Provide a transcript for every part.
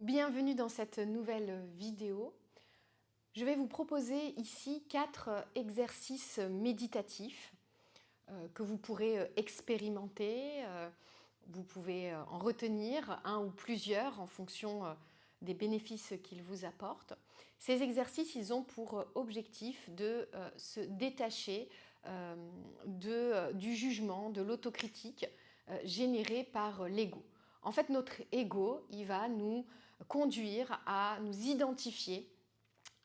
Bienvenue dans cette nouvelle vidéo. Je vais vous proposer ici 4 exercices méditatifs que vous pourrez expérimenter. Vous pouvez en retenir un ou plusieurs en fonction des bénéfices qu'ils vous apportent. Ces exercices, ils ont pour objectif de se détacher du jugement, de l'autocritique générée par l'ego. En fait, notre ego, il va nous conduire à nous identifier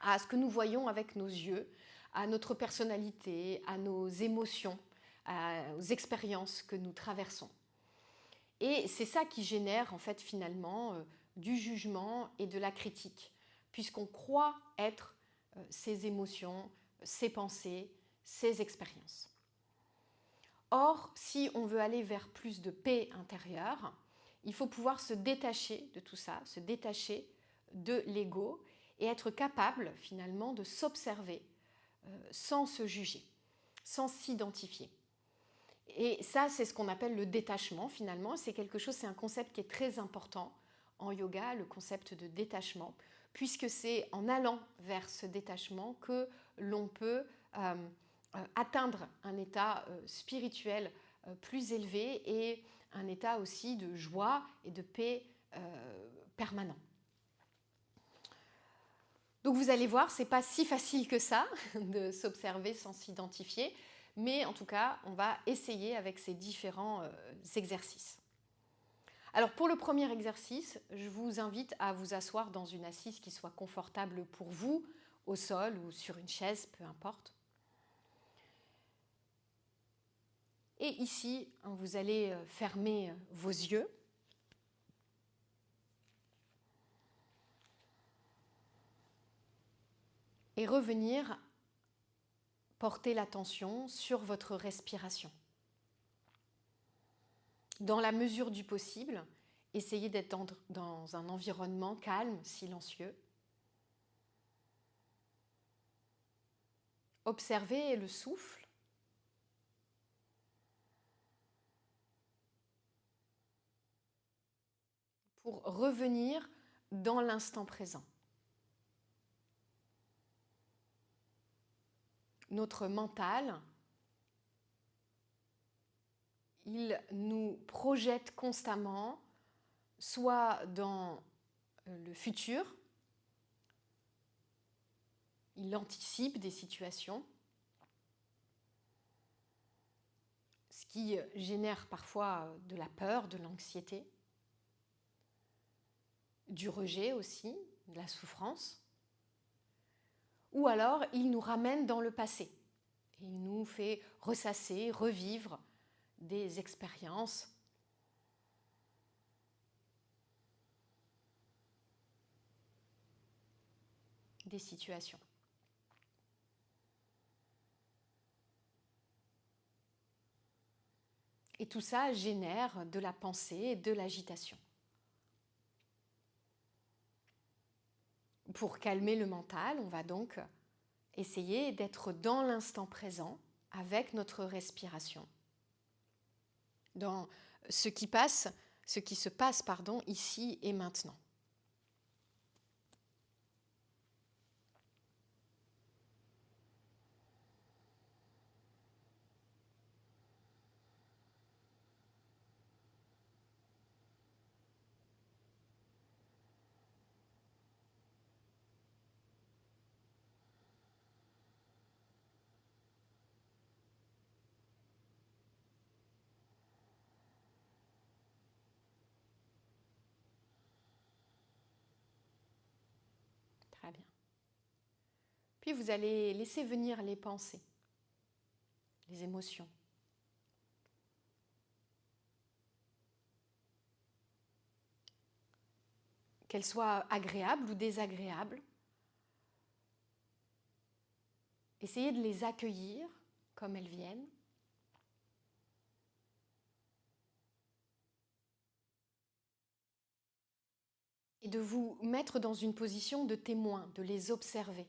à ce que nous voyons avec nos yeux, à notre personnalité, à nos émotions, aux expériences que nous traversons. Et c'est ça qui génère en fait finalement du jugement et de la critique, puisqu'on croit être ces émotions, ces pensées, ces expériences. Or, si on veut aller vers plus de paix intérieure, il faut pouvoir se détacher de tout ça, se détacher de l'ego et être capable finalement de s'observer sans se juger, sans s'identifier. Et ça, c'est ce qu'on appelle le détachement finalement. C'est un concept qui est très important en yoga, le concept de détachement, puisque c'est en allant vers ce détachement que l'on peut atteindre un état spirituel plus élevé et un état aussi de joie et de paix permanent. Donc vous allez voir, c'est pas si facile que ça de s'observer sans s'identifier, mais en tout cas, on va essayer avec ces différents exercices. Alors pour le premier exercice, je vous invite à vous asseoir dans une assise qui soit confortable pour vous, au sol ou sur une chaise, peu importe. Et ici, vous allez fermer vos yeux. Et revenir porter l'attention sur votre respiration. Dans la mesure du possible, essayez d'être dans un environnement calme, silencieux. Observez le souffle. Pour revenir dans l'instant présent. Notre mental, il nous projette constamment, soit dans le futur, il anticipe des situations, ce qui génère parfois de la peur, de l'anxiété, du rejet aussi, de la souffrance. Ou alors, il nous ramène dans le passé. Et il nous fait ressasser, revivre des expériences. Des situations. Et tout ça génère de la pensée et de l'agitation. Pour calmer le mental, on va donc essayer d'être dans l'instant présent avec notre respiration. Dans ce qui se passe ici et maintenant. Très bien. Puis vous allez laisser venir les pensées, les émotions. Qu'elles soient agréables ou désagréables. Essayez de les accueillir comme elles viennent. Et de vous mettre dans une position de témoin, de les observer.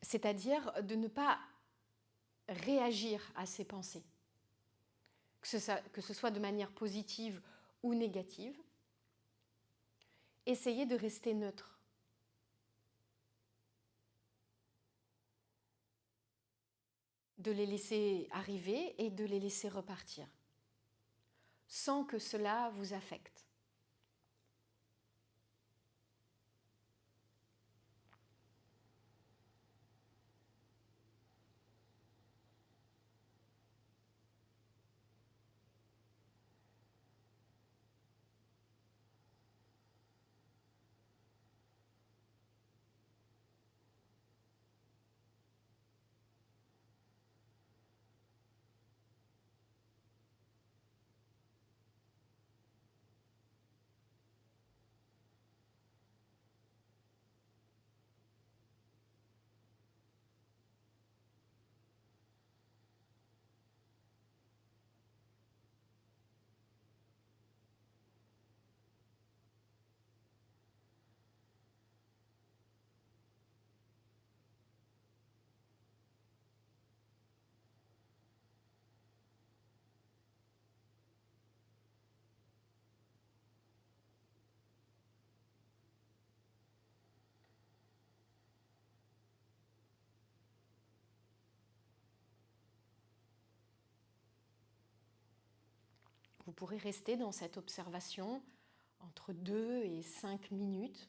C'est-à-dire de ne pas réagir à ces pensées, que ce soit de manière positive ou négative. Essayez de rester neutre. De les laisser arriver et de les laisser repartir, sans que cela vous affecte. Vous pourrez rester dans cette observation entre 2 et 5 minutes.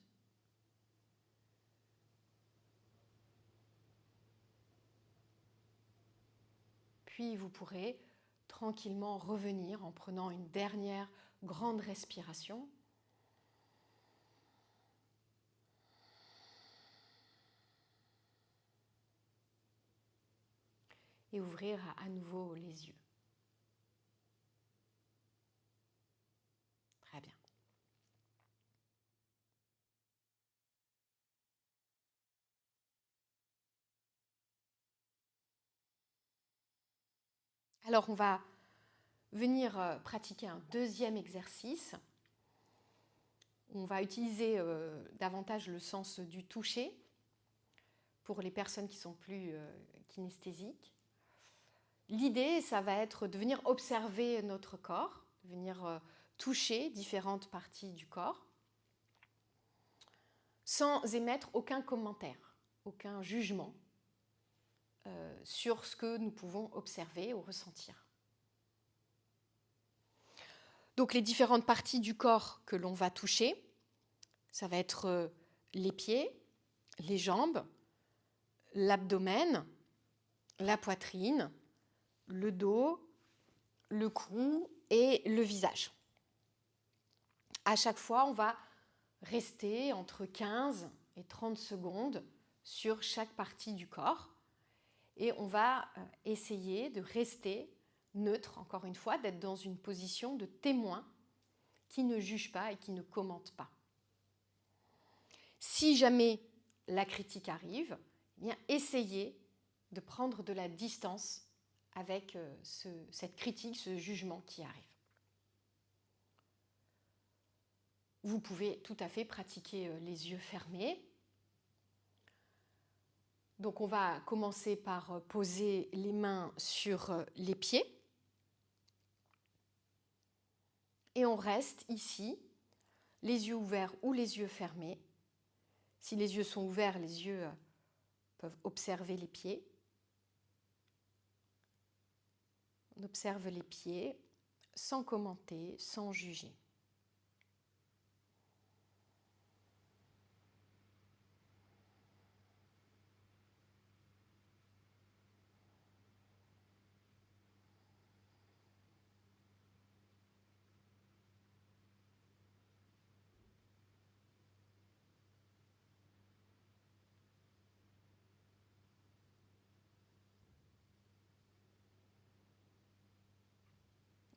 Puis vous pourrez tranquillement revenir en prenant une dernière grande respiration. Et ouvrir à nouveau les yeux. Très bien. Alors on va venir pratiquer un deuxième exercice. On va utiliser davantage le sens du toucher pour les personnes qui sont plus kinesthésiques. L'idée, ça va être de venir observer notre corps, de venir toucher différentes parties du corps, sans émettre aucun commentaire, aucun jugement sur ce que nous pouvons observer ou ressentir. Donc les différentes parties du corps que l'on va toucher, ça va être les pieds, les jambes, l'abdomen, la poitrine, le dos, le cou et le visage. À chaque fois, on va rester entre 15 et 30 secondes sur chaque partie du corps et on va essayer de rester neutre, encore une fois, d'être dans une position de témoin qui ne juge pas et qui ne commente pas. Si jamais la critique arrive, eh bien, essayez de prendre de la distance avec cette critique, ce jugement qui arrive. Vous pouvez tout à fait pratiquer les yeux fermés. Donc on va commencer par poser les mains sur les pieds. Et on reste ici, les yeux ouverts ou les yeux fermés. Si les yeux sont ouverts, les yeux peuvent observer les pieds. On observe les pieds sans commenter, sans juger.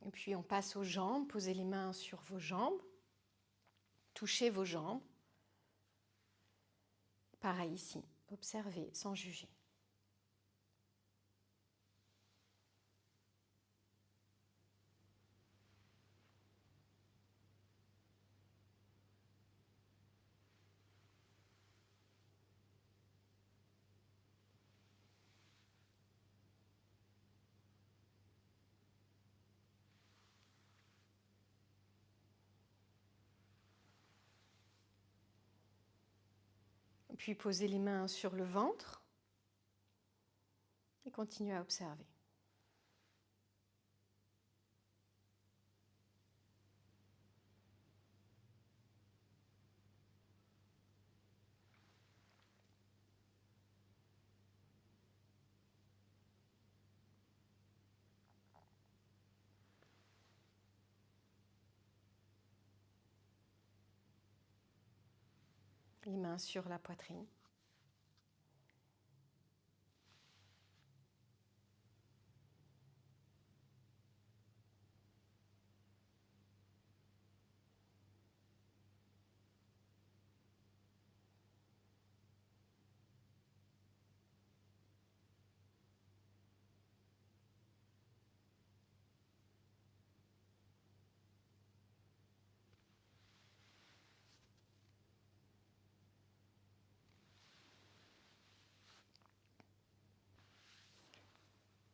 Et puis on passe aux jambes, posez les mains sur vos jambes, touchez vos jambes. Pareil ici, observez sans juger. Puis posez les mains sur le ventre et continuez à observer. Les mains sur la poitrine.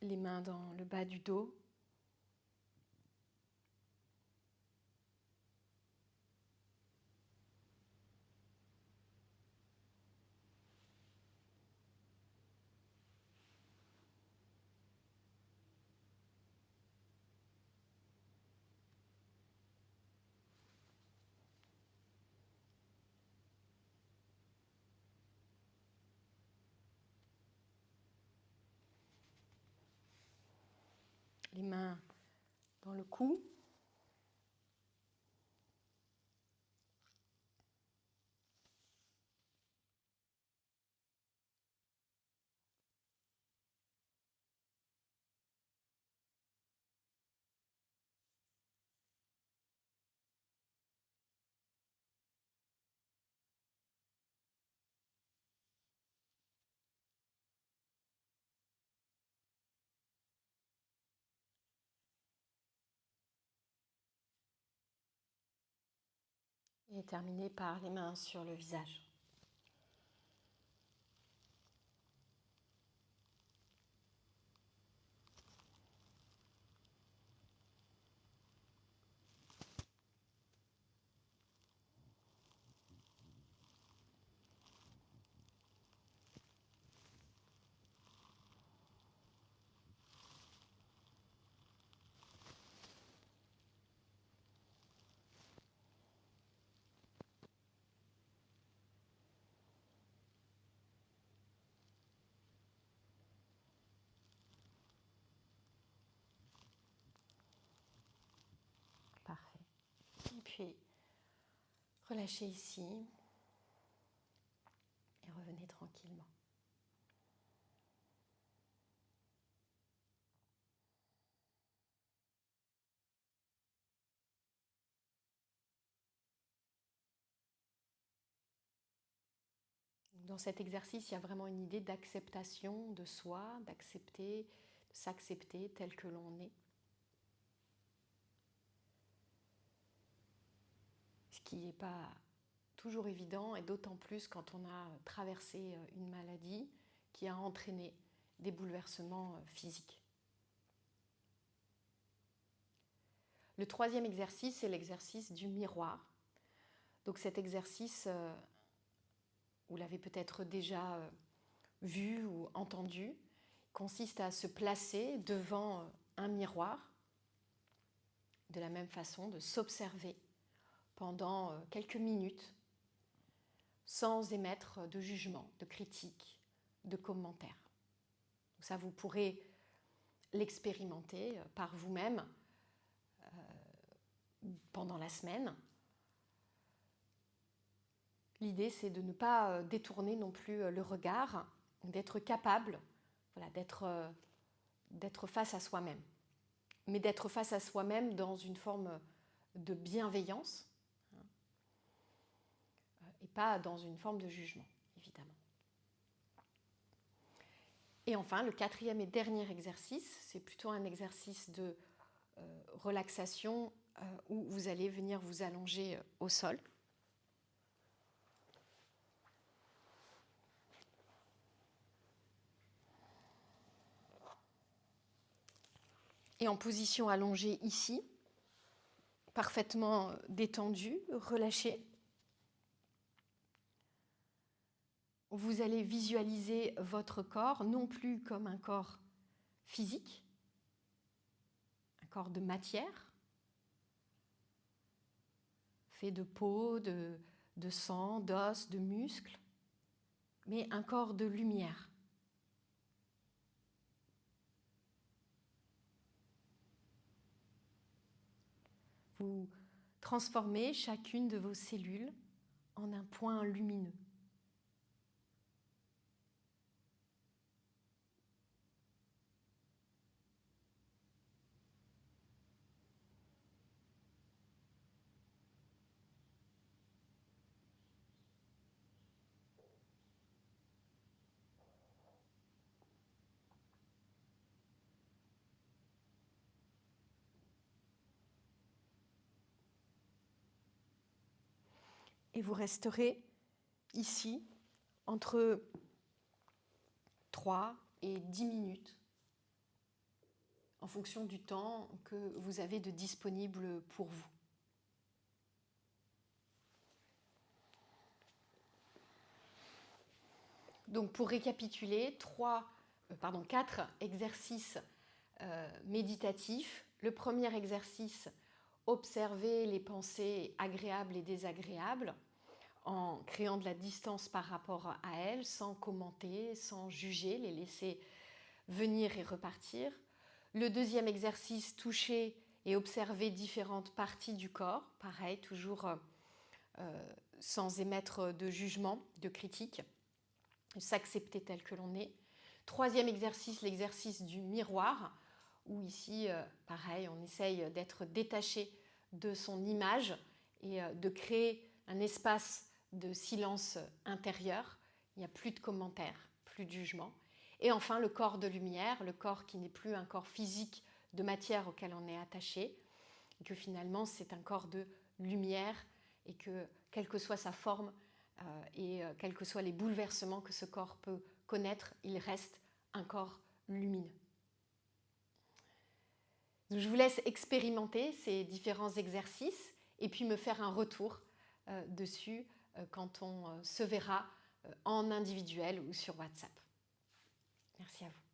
Les mains dans le bas du dos. Les mains dans le cou. Et terminer par les mains sur le visage. Parfait. Et puis, relâchez ici et revenez tranquillement. Dans cet exercice, il y a vraiment une idée d'acceptation de soi, d'accepter, de s'accepter tel que l'on est. Ce qui n'est pas toujours évident, et d'autant plus quand on a traversé une maladie qui a entraîné des bouleversements physiques. Le troisième exercice, c'est l'exercice du miroir. Donc cet exercice, vous l'avez peut-être déjà vu ou entendu, consiste à se placer devant un miroir, de la même façon, de s'observer pendant quelques minutes, sans émettre de jugement, de critique, de commentaires. Ça, vous pourrez l'expérimenter par vous-même pendant la semaine. L'idée, c'est de ne pas détourner non plus le regard, d'être capable, voilà, d'être face à soi-même. Mais d'être face à soi-même dans une forme de bienveillance, et pas dans une forme de jugement, évidemment. Et enfin, le quatrième et dernier exercice, c'est plutôt un exercice de relaxation où vous allez venir vous allonger au sol. Et en position allongée ici, parfaitement détendu, relâché. vous allez visualiser votre corps non plus comme un corps physique, un corps de matière, fait de peau, de sang, d'os, de muscles, mais un corps de lumière. Vous transformez chacune de vos cellules en un point lumineux. Et vous resterez ici entre 3 et 10 minutes en fonction du temps que vous avez de disponible pour vous. Donc pour récapituler, 4 exercices méditatifs. Le premier exercice, observer les pensées agréables et désagréables en créant de la distance par rapport à elles, sans commenter, sans juger, les laisser venir et repartir. Le deuxième exercice, toucher et observer différentes parties du corps, pareil, toujours sans émettre de jugement, de critique, s'accepter tel que l'on est. Troisième exercice, l'exercice du miroir, où ici, pareil, on essaye d'être détaché de son image et de créer un espace de silence intérieur. Il n'y a plus de commentaires, plus de jugement. Et enfin, le corps de lumière, le corps qui n'est plus un corps physique de matière auquel on est attaché, et que finalement c'est un corps de lumière et que, quelle que soit sa forme et quels que soient les bouleversements que ce corps peut connaître, il reste un corps lumineux. Donc, je vous laisse expérimenter ces différents exercices et puis me faire un retour dessus quand on se verra en individuel ou sur WhatsApp. Merci à vous.